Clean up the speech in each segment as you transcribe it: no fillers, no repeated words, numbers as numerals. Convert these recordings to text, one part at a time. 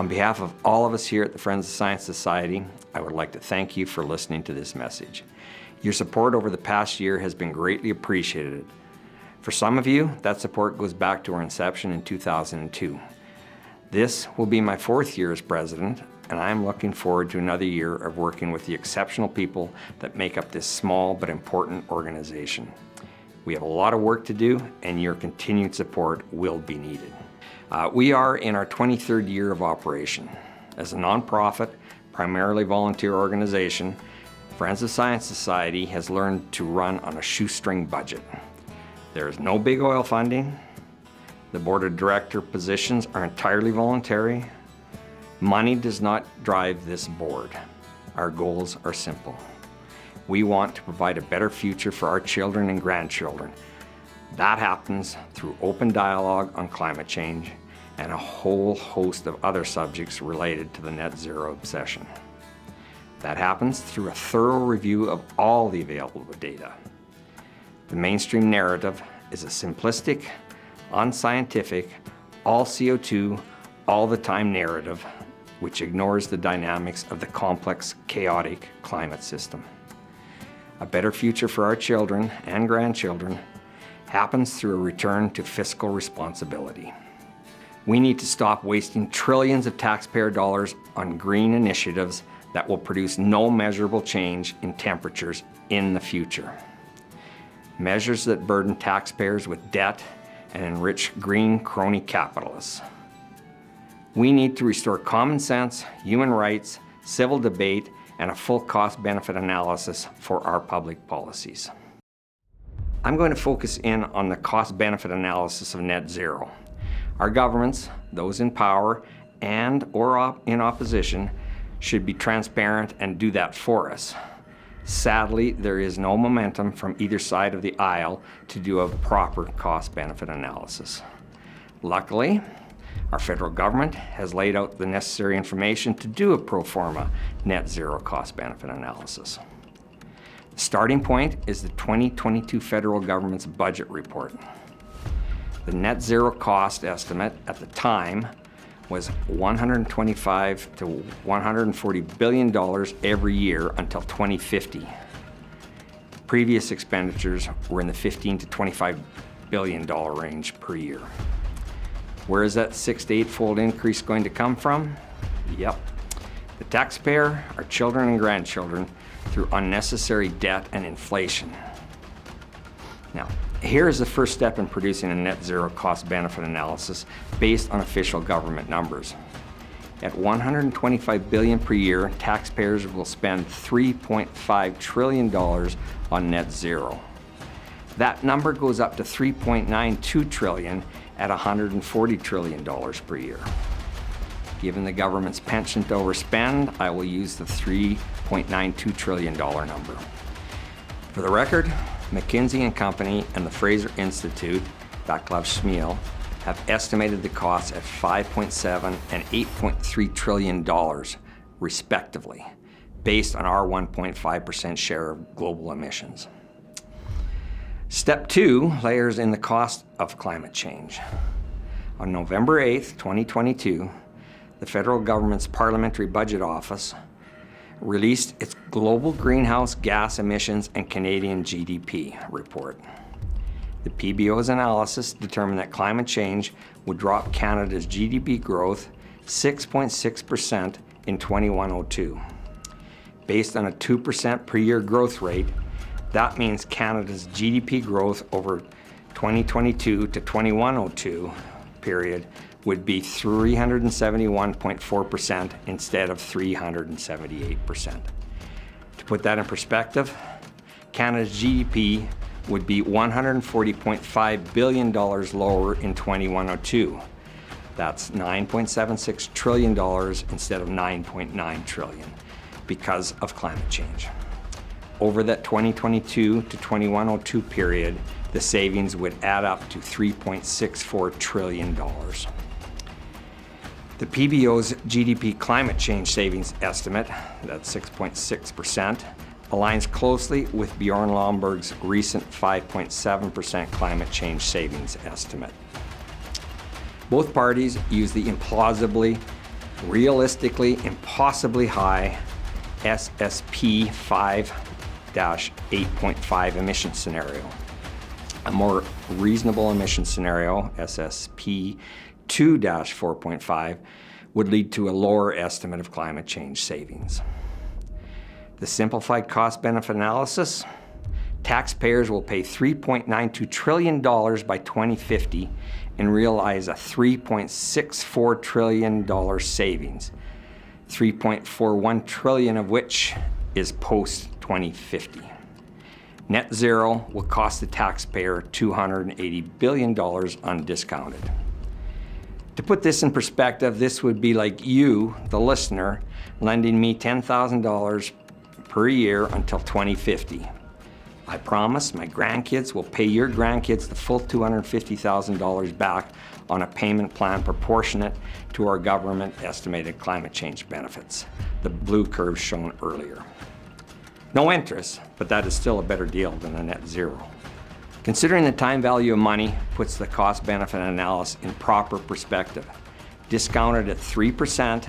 On behalf of all of us here at the Friends of Science Society, I would like to thank you for listening to this message. Your support over the past year has been greatly appreciated. For some of you, that support goes back to our inception in 2002. This will be my 4th year as president, and I am looking forward to another year of working with the exceptional people that make up this small but important organization. We have a lot of work to do, and your continued support will be needed. We are in our 23rd year of operation. As a nonprofit, primarily volunteer organization, Friends of Science Society has learned to run on a shoestring budget. There is no big oil funding. The board of director positions are entirely voluntary. Money does not drive this board. Our goals are simple. We want to provide a better future for our children and grandchildren. That happens through open dialogue on climate change and a whole host of other subjects related to the net zero obsession. That happens through a thorough review of all the available data. The mainstream narrative is a simplistic, unscientific, all CO2, all the time narrative, which ignores the dynamics of the complex, chaotic climate system. A better future for our children and grandchildren happens through a return to fiscal responsibility. We need to stop wasting trillions of taxpayer dollars on green initiatives that will produce no measurable change in temperatures in the future. Measures that burden taxpayers with debt and enrich green crony capitalists. We need to restore common sense, human rights, civil debate, and a full cost-benefit analysis for our public policies. I'm going to focus in on the cost-benefit analysis of net zero. Our governments, those in power and or in opposition, should be transparent and do that for us. Sadly, there is no momentum from either side of the aisle to do a proper cost-benefit analysis. Luckily, our federal government has laid out the necessary information to do a pro forma net zero cost-benefit analysis. The starting point is the 2022 federal government's budget report. The net zero cost estimate at the time was $125 to $140 billion every year until 2050. Previous expenditures were in the $15 to $25 billion range per year. Where is that 6 to 8-fold increase going to come from? Yep, the taxpayer, our children and grandchildren, through unnecessary debt and inflation. Now, here is the first step in producing a net zero cost-benefit analysis based on official government numbers. At $125 billion per year, taxpayers will spend $3.5 trillion on net zero. That number goes up to $3.92 trillion at $140 trillion per year. Given the government's penchant to overspend, I will use the $3.92 trillion number. For the record, McKinsey & Company and the Fraser Institute, Vaclav Smil, have estimated the costs at $5.7 and $8.3 trillion, respectively, based on our 1.5% share of global emissions. Step 2 layers in the cost of climate change. On November 8, 2022, the federal government's Parliamentary Budget Office released its Global Greenhouse Gas Emissions and Canadian GDP report. The PBO's analysis determined that climate change would drop Canada's GDP growth 6.6% in 2102. Based on a 2% per year growth rate, that means Canada's GDP growth over 2022 to 2102 period would be 371.4% instead of 378%. To put that in perspective, Canada's GDP would be $140.5 billion lower in 2102. That's $9.76 trillion instead of $9.9 trillion because of climate change. Over that 2022 to 2102 period, the savings would add up to $3.64 trillion. The PBO's GDP climate change savings estimate, that's 6.6%, aligns closely with Bjorn Lomborg's recent 5.7% climate change savings estimate. Both parties use the implausibly realistically impossibly high SSP 5-8.5 emission scenario. A more reasonable emission scenario, SSP 2-4.5, would lead to a lower estimate of climate change savings. The simplified cost-benefit analysis: taxpayers will pay $3.92 trillion by 2050 and realize a $3.64 trillion savings, $3.41 trillion of which is post-2050. Net zero will cost the taxpayer $280 billion undiscounted. To put this in perspective, this would be like you, the listener, lending me $10,000 per year until 2050. I promise my grandkids will pay your grandkids the full $250,000 back on a payment plan proportionate to our government estimated climate change benefits, the blue curve shown earlier. No interest, but that is still a better deal than a net zero. Considering the time value of money puts the cost-benefit analysis in proper perspective. Discounted at 3%,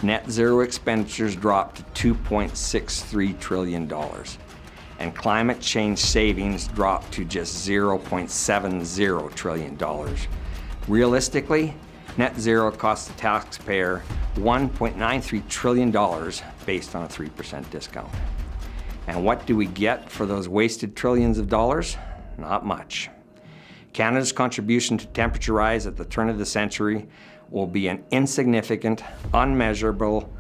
net zero expenditures drop to $2.63 trillion, and climate change savings drop to just $0.70 trillion. Realistically, net zero costs the taxpayer $1.93 trillion based on a 3% discount. And what do we get for those wasted trillions of dollars? Not much. Canada's contribution to temperature rise at the turn of the century will be an insignificant, unmeasurable,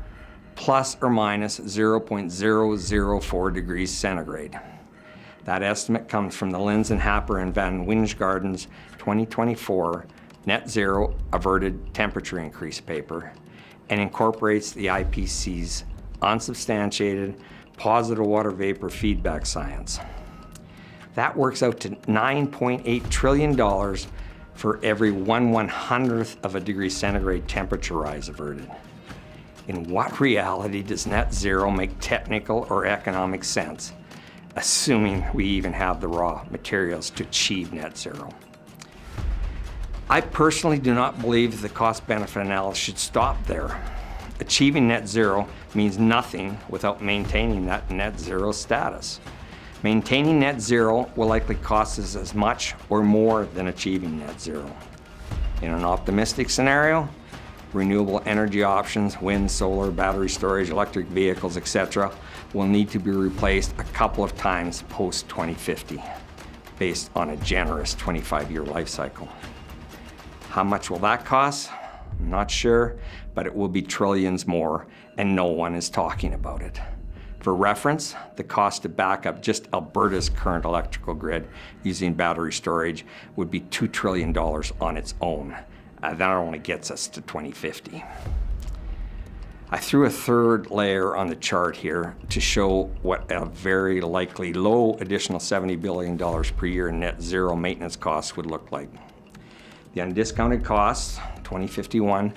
plus or minus 0.004 degrees centigrade. That estimate comes from the Linz and Happer and Van Wijngaarden's 2024 Net Zero Averted Temperature Increase paper and incorporates the IPCC's unsubstantiated positive water vapor feedback science. That works out to $9.8 trillion for every 1/100th of a degree centigrade temperature rise averted. In what reality does net zero make technical or economic sense, assuming we even have the raw materials to achieve net zero? I personally do not believe the cost-benefit analysis should stop there. Achieving net zero means nothing without maintaining that net zero status. Maintaining net zero will likely cost us as much or more than achieving net zero. In an optimistic scenario, renewable energy options, wind, solar, battery storage, electric vehicles, etc., will need to be replaced a couple of times post-2050, based on a generous 25-year life cycle. How much will that cost? I'm not sure, but it will be trillions more, and no one is talking about it. For reference, the cost to back up just Alberta's current electrical grid using battery storage would be $2 trillion on its own. That only gets us to 2050. I threw a third layer on the chart here to show what a very likely low additional $70 billion per year in net zero maintenance costs would look like. The undiscounted costs, 2051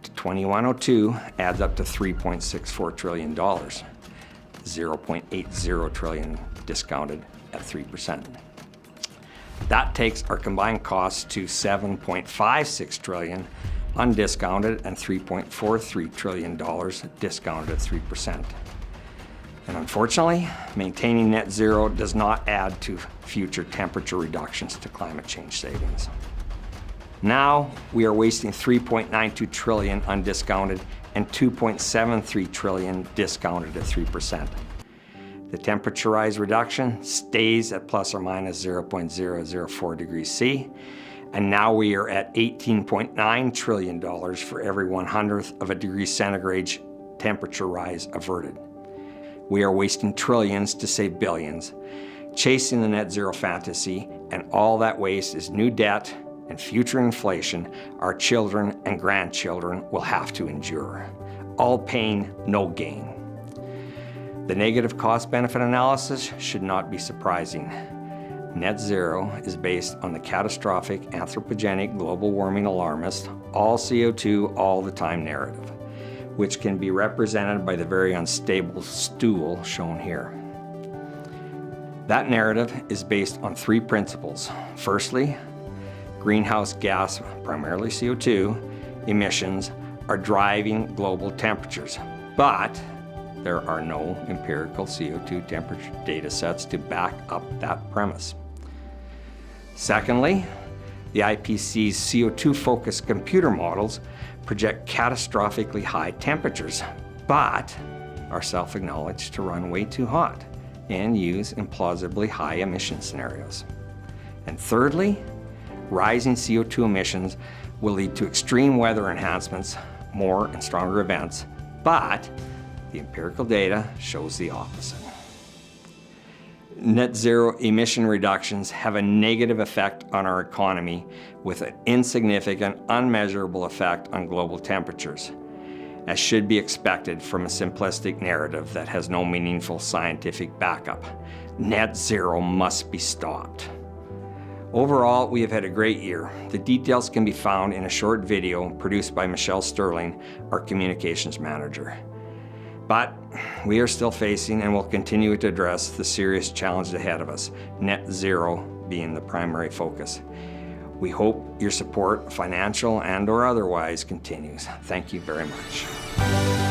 to 2102, adds up to $3.64 trillion. 0.80 trillion discounted at 3%. That takes our combined costs to $7.56 trillion undiscounted and $3.43 trillion discounted at 3%. And unfortunately, maintaining net zero does not add to future temperature reductions to climate change savings. Now we are wasting $3.92 trillion undiscounted and $2.73 trillion discounted at 3%. The temperature rise reduction stays at plus or minus 0.004 degrees C, and now we are at $18.9 trillion for every 1/100th of a degree centigrade temperature rise averted. We are wasting trillions to save billions, chasing the net zero fantasy, and all that waste is new debt and future inflation our children and grandchildren will have to endure. All pain, no gain. The negative cost-benefit analysis should not be surprising. Net zero is based on the catastrophic anthropogenic global warming alarmist, all CO2 all the time narrative, which can be represented by the very unstable stool shown here. That narrative is based on three principles. Firstly, greenhouse gas, primarily CO2, emissions are driving global temperatures, but there are no empirical CO2 temperature data sets to back up that premise. Secondly, the IPCC's CO2-focused computer models project catastrophically high temperatures, but are self-acknowledged to run way too hot and use implausibly high emission scenarios. And thirdly, rising CO2 emissions will lead to extreme weather enhancements, more and stronger events, but the empirical data shows the opposite. Net zero emission reductions have a negative effect on our economy with an insignificant, unmeasurable effect on global temperatures, as should be expected from a simplistic narrative that has no meaningful scientific backup. Net zero must be stopped. Overall, we have had a great year. The details can be found in a short video produced by Michelle Sterling, our communications manager. But we are still facing and will continue to address the serious challenge ahead of us, net zero being the primary focus. We hope your support, financial and/or otherwise, continues. Thank you very much.